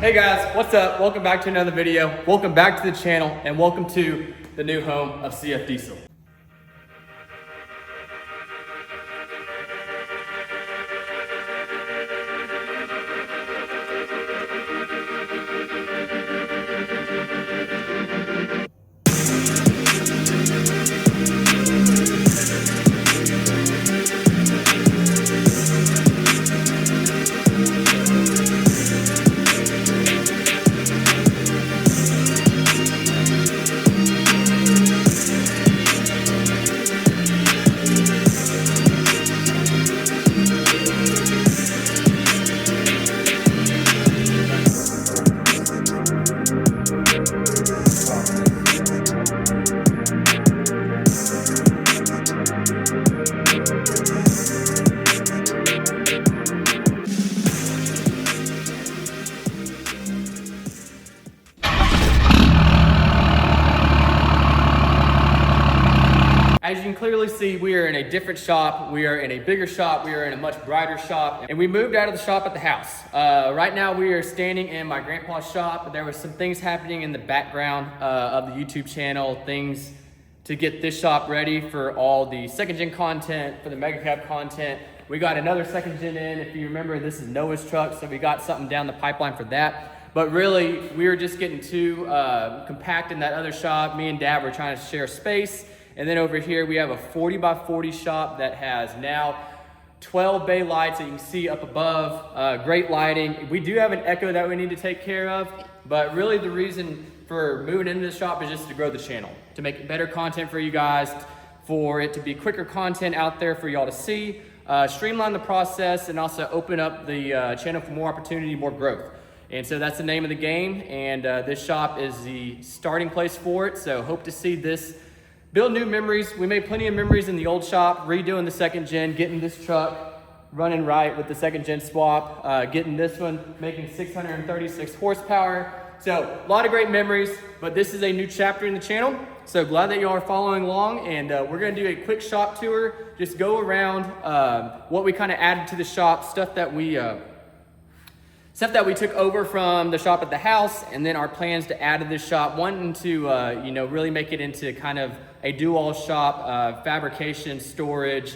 Hey guys, what's up? Welcome back to another video. Welcome back to the channel and welcome to the new home of CF Diesel. As you can clearly see, we are in a different shop. We are in a bigger shop. We are in a much brighter shop. And we moved out of the shop at the house. Right now we are standing in my grandpa's shop. There was some things happening in the background of the YouTube channel, things to get this shop ready for all the second gen content, for the mega cab content. We got another second gen in. If you remember, this is Noah's truck, so we got something down the pipeline for that. But really, we were just getting too compact in that other shop. Me and Dad were trying to share space. And then over here, we have a 40 by 40 shop that has now 12 bay lights that you can see up above, great lighting. We do have an echo that we need to take care of, but really the reason for moving into the shop is just to grow the channel, to make better content for you guys, for it to be quicker content out there for y'all to see, streamline the process, and also open up the channel for more opportunity, more growth. And so that's the name of the game, and this shop is the starting place for it. So hope to see this build new memories. We made plenty of memories in the old shop, redoing the second gen, getting this truck running right with the second gen swap, getting this one making 636 horsepower. So a lot of great memories, but this is a new chapter in the channel. So glad that you are following along, and we're gonna do a quick shop tour, just go around what we kind of added to the shop, stuff that we took over from the shop at the house, and then our plans to add to this shop, wanting to really make it into kind of a do-all shop, fabrication, storage,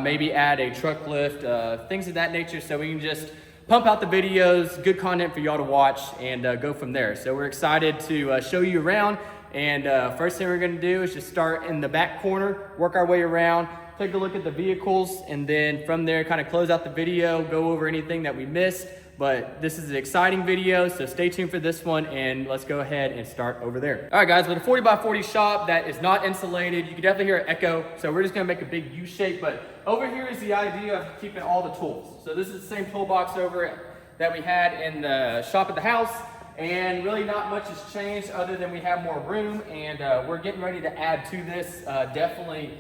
maybe add a truck lift, things of that nature, so we can just pump out the videos, good content for y'all to watch, and go from there. So we're excited to show you around, and first thing we're gonna do is just start in the back corner, work our way around, take a look at the vehicles, and then from there kind of close out the video, go over anything that we missed. But this is an exciting video, so stay tuned for this one, and let's go ahead and start over there. All right, guys, with a 40 by 40 shop that is not insulated, you can definitely hear an echo, so we're just gonna make a big U shape, but over here is the idea of keeping all the tools. So this is the same toolbox over that we had in the shop at the house, and really not much has changed other than we have more room, and we're getting ready to add to this, definitely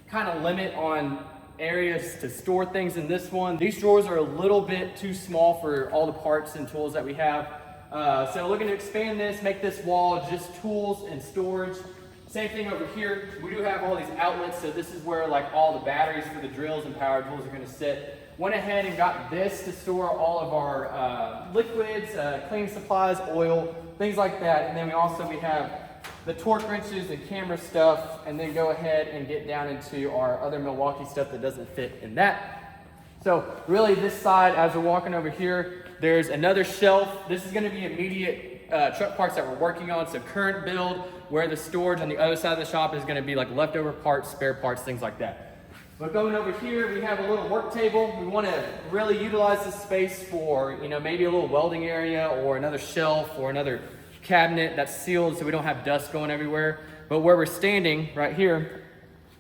kind of limit on areas to store things in this one. These drawers are a little bit too small for all the parts and tools that we have. So looking to expand this, make this wall just tools and storage. Same thing over here. We do have all these outlets, so this is where like all the batteries for the drills and power tools are gonna sit. Went ahead and got this to store all of our liquids, cleaning supplies, oil, things like that. And then we have the torque wrenches and camera stuff, and then go ahead and get down into our other Milwaukee stuff that doesn't fit in that. So really this side, as we're walking over here, there's another shelf. This is gonna be immediate truck parts that we're working on. So current build, where the storage on the other side of the shop is gonna be like leftover parts, spare parts, things like that. But going over here, we have a little work table. We wanna really utilize this space for, maybe a little welding area or another shelf or another cabinet that's sealed so we don't have dust going everywhere. But where we're standing right here,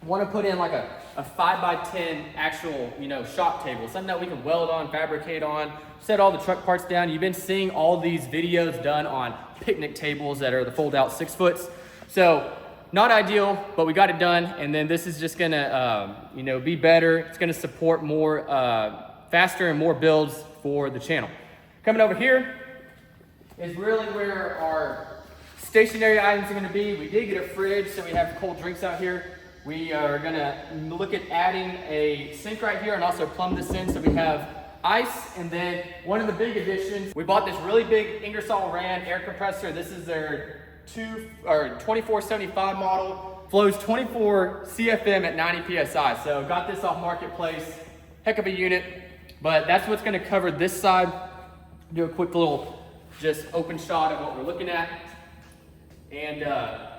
I want to put in like a 5 by 10 actual shop table, something that we can weld on, fabricate on, set all the truck parts down. You've been seeing all these videos done on picnic tables that are the fold out 6 foots. So not ideal, but we got it done. And then this is just gonna be better. It's gonna support more faster and more builds for the channel. Coming over here is really where our stationary items are gonna be. We did get a fridge, so we have cold drinks out here. We are gonna look at adding a sink right here and also plumb this in so we have ice. And then one of the big additions, we bought this really big Ingersoll Rand air compressor. This is their 2475 model. Flows 24 CFM at 90 PSI. So got this off Marketplace, heck of a unit. But that's what's gonna cover this side. Do a quick little just open shot of what we're looking at. And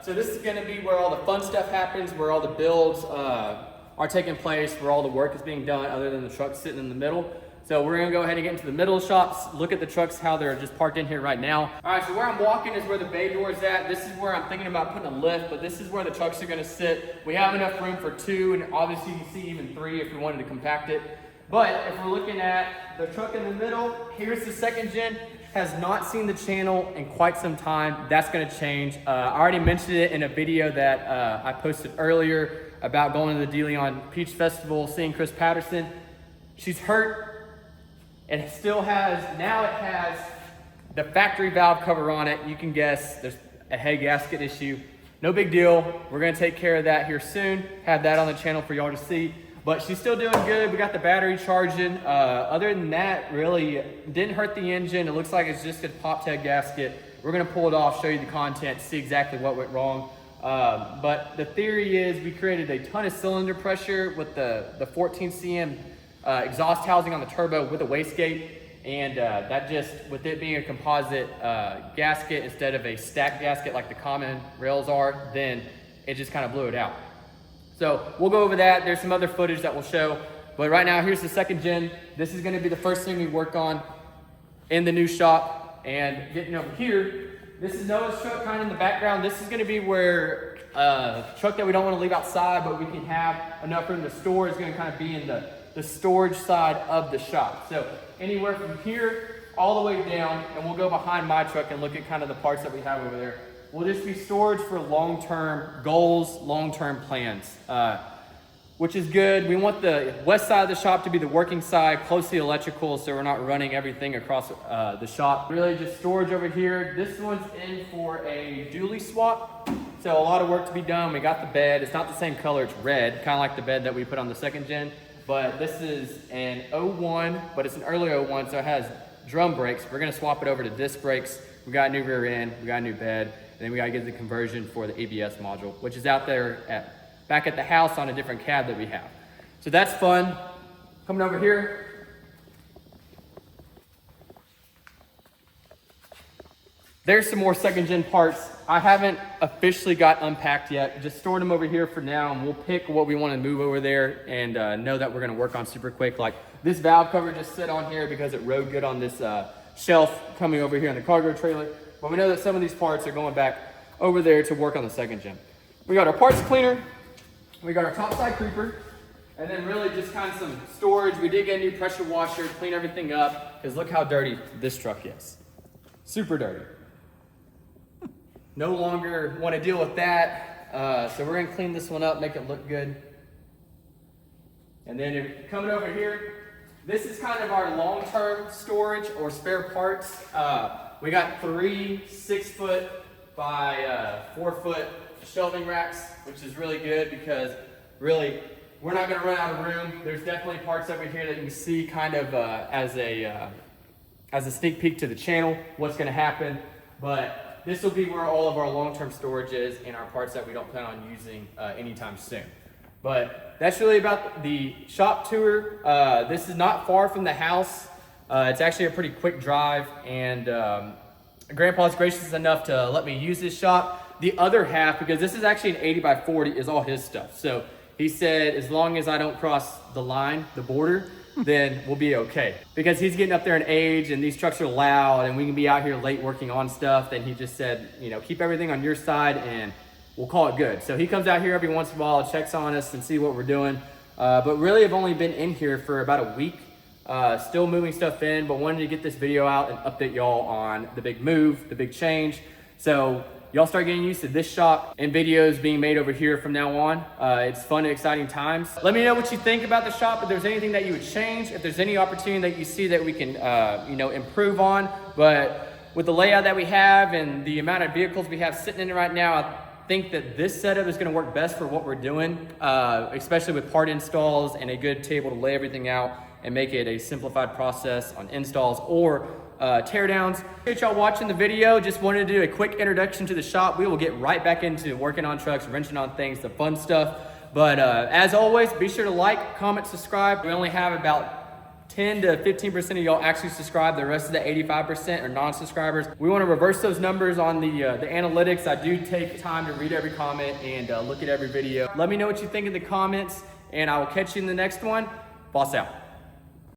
so this is gonna be where all the fun stuff happens, where all the builds are taking place, where all the work is being done other than the trucks sitting in the middle. So we're gonna go ahead and get into the middle of the shops, look at the trucks, how they're just parked in here right now. All right, so where I'm walking is where the bay door is at. This is where I'm thinking about putting a lift, but this is where the trucks are gonna sit. We have enough room for 2, and obviously you can see even 3 if we wanted to compact it. But if we're looking at the truck in the middle, here's the second gen. Has not seen the channel in quite some time. That's gonna change. I already mentioned it in a video that I posted earlier about going to the DeLeon Peach Festival, seeing Chris Patterson. She's hurt. It still has, now it has the factory valve cover on it. You can guess there's a head gasket issue. No big deal. We're gonna take care of that here soon. Have that on the channel for y'all to see. But she's still doing good. We got the battery charging. Other than that, really didn't hurt the engine. It looks like it's just a popped head gasket. We're gonna pull it off, show you the content, see exactly what went wrong. But the theory is we created a ton of cylinder pressure with the 14 cm exhaust housing on the turbo with a wastegate. And that just, with it being a composite gasket instead of a stacked gasket like the common rails are, then it just kind of blew it out. So we'll go over that. There's some other footage that we'll show. But right now, here's the second gen. This is gonna be the first thing we work on in the new shop. And getting over here, this is Noah's truck kind of in the background. This is gonna be where truck that we don't wanna leave outside, but we can have enough room to store is gonna kind of be in the storage side of the shop. So anywhere from here all the way down, and we'll go behind my truck and look at kind of the parts that we have over there. Will just be storage for long-term goals, long-term plans, which is good. We want the west side of the shop to be the working side, close to the electrical, so we're not running everything across the shop. Really just storage over here. This one's in for a dually swap, so a lot of work to be done. We got the bed. It's not the same color, it's red, kind of like the bed that we put on the second gen, but this is an 01, but it's an early 01, so it has drum brakes. We're gonna swap it over to disc brakes. We got a new rear end, we got a new bed. And then we gotta get the conversion for the ABS module, which is out there back at the house on a different cab that we have. So that's fun. Coming over here. There's some more second gen parts. I haven't officially got unpacked yet. Just stored them over here for now, and we'll pick what we wanna move over there and know that we're gonna work on super quick. Like this valve cover just sit on here because it rode good on this shelf coming over here in the cargo trailer. But we know that some of these parts are going back over there to work on the second gen. We got our parts cleaner, we got our topside creeper, and then really just kind of some storage. We did get a new pressure washer, clean everything up, because look how dirty this truck is. Super dirty. No longer want to deal with that, so we're gonna clean this one up, make it look good. And then coming over here, this is kind of our long-term storage or spare parts. We got 3 6-foot by 4-foot shelving racks, which is really good because really we're not gonna run out of room. There's definitely parts over here that you can see kind of as a sneak peek to the channel, what's gonna happen. But this will be where all of our long-term storage is and our parts that we don't plan on using anytime soon. But that's really about the shop tour. This is not far from the house. It's actually a pretty quick drive, and Grandpa's gracious enough to let me use his shop. The other half, because this is actually an 80 by 40, is all his stuff. So he said, as long as I don't cross the line, the border, then we'll be okay. Because he's getting up there in age, and these trucks are loud, and we can be out here late working on stuff. Then he just said, you know, keep everything on your side, and we'll call it good. So he comes out here every once in a while, checks on us, and see what we're doing. But really, I've only been in here for about a week. Still moving stuff in, but wanted to get this video out and update y'all on the big move, the big change. So y'all start getting used to this shop and videos being made over here from now on. It's fun and exciting times. Let me know what you think about the shop, if there's anything that you would change, if there's any opportunity that you see that we can you know, improve on. But with the layout that we have and the amount of vehicles we have sitting in it right now, I think that this setup is gonna work best for what we're doing, especially with part installs and a good table to lay everything out and make it a simplified process on installs or teardowns. Appreciate y'all watching the video. Just wanted to do a quick introduction to the shop. We will get right back into working on trucks, wrenching on things, the fun stuff. But as always, be sure to like, comment, subscribe. We only have about 10 to 15% of y'all actually subscribe. The rest of the 85% are non-subscribers. We want to reverse those numbers on the analytics. I do take time to read every comment and look at every video. Let me know what you think in the comments, and I will catch you in the next one. Boss out.